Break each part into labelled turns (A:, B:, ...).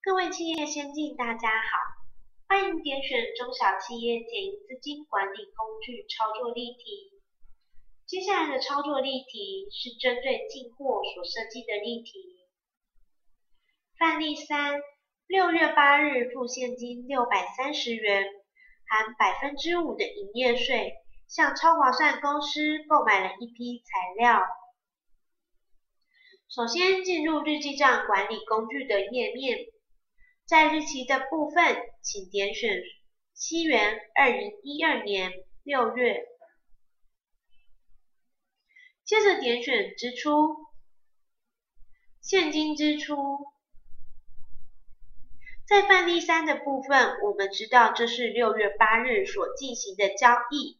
A: 各位企业先进，大家好，欢迎点选中小企业简易资金管理工具操作例题。接下来的操作例题是针对进货所设计的例题。范例3， 6月8日付现金630元，含5%的营业税，向超划算公司购买了一批材料。首先进入日记账管理工具的页面，在日期的部分，请点选西元2012年6月，接着点选支出，现金支出。在范例3的部分，我们知道这是6月8日所进行的交易，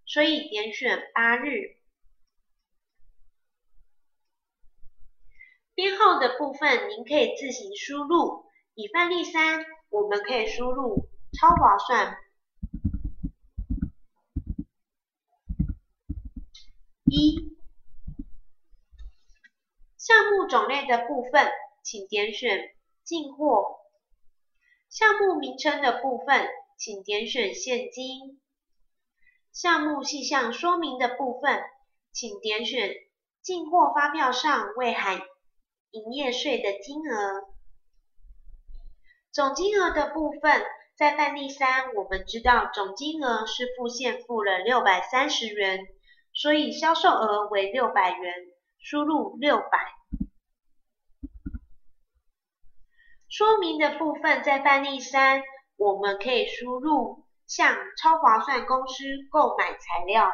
A: 所以点选8日。编号的部分您可以自行输入，以范例3，我们可以输入超划算1。项目种类的部分，请点选进货。项目名称的部分，请点选现金。项目细项说明的部分，请点选进货发票上未含营业税的金额。总金额的部分，在范例3，我们知道总金额是付现付了630元，所以销售额为600元，输入600。说明的部分，在范例3，我们可以输入向超划算公司购买材料。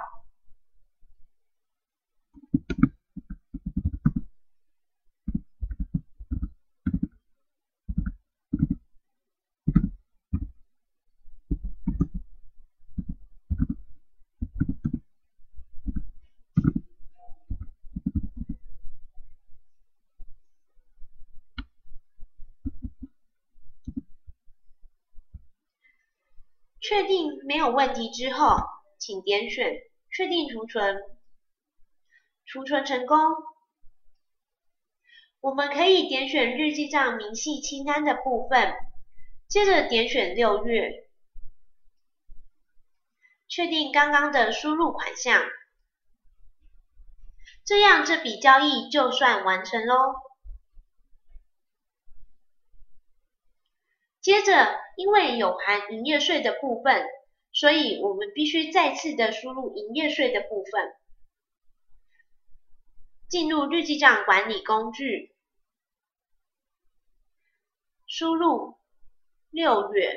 A: 确定没有问题之后，请点选确定储存。储存成功。我们可以点选日记账明细清单的部分，接着点选6月，确定刚刚的输入款项，这样这笔交易就算完成咯。接着，因为有含营业税的部分，所以我们必须再次的输入营业税的部分。进入日记账管理工具，输入6月，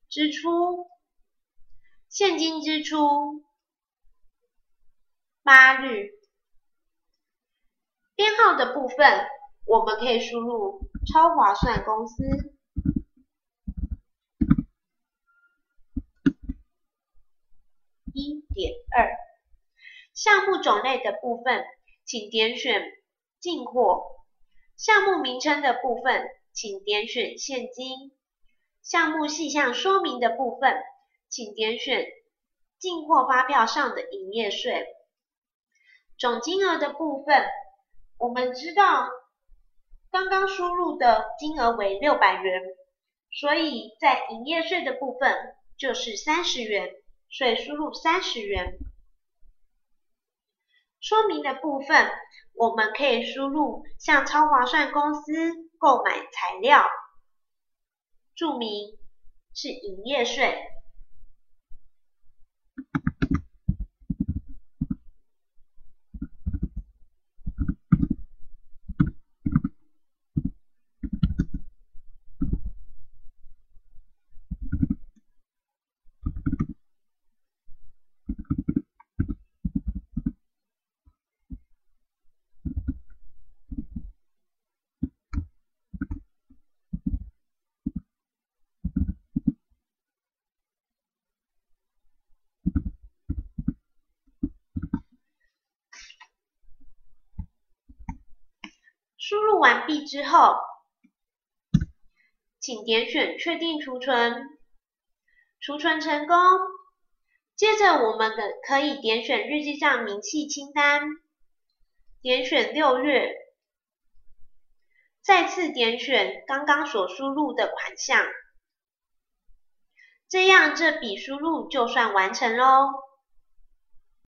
A: 支出，现金支出8日。编号的部分，我们可以输入超划算公司。1.2。项目种类的部分，请点选进货。项目名称的部分，请点选现金。项目细项说明的部分，请点选进货发票上的营业税。总金额的部分，我们知道刚刚输入的金额为600元，所以在营业税的部分就是30元，所以输入30元。说明的部分，我们可以输入向超划算公司购买材料，注明是营业税。输入完毕之后，请点选确定储存。储存成功。接着我们可以点选日记账明细清单，点选6月，在再次点选刚刚所输入的款项，这样这笔输入就算完成咯。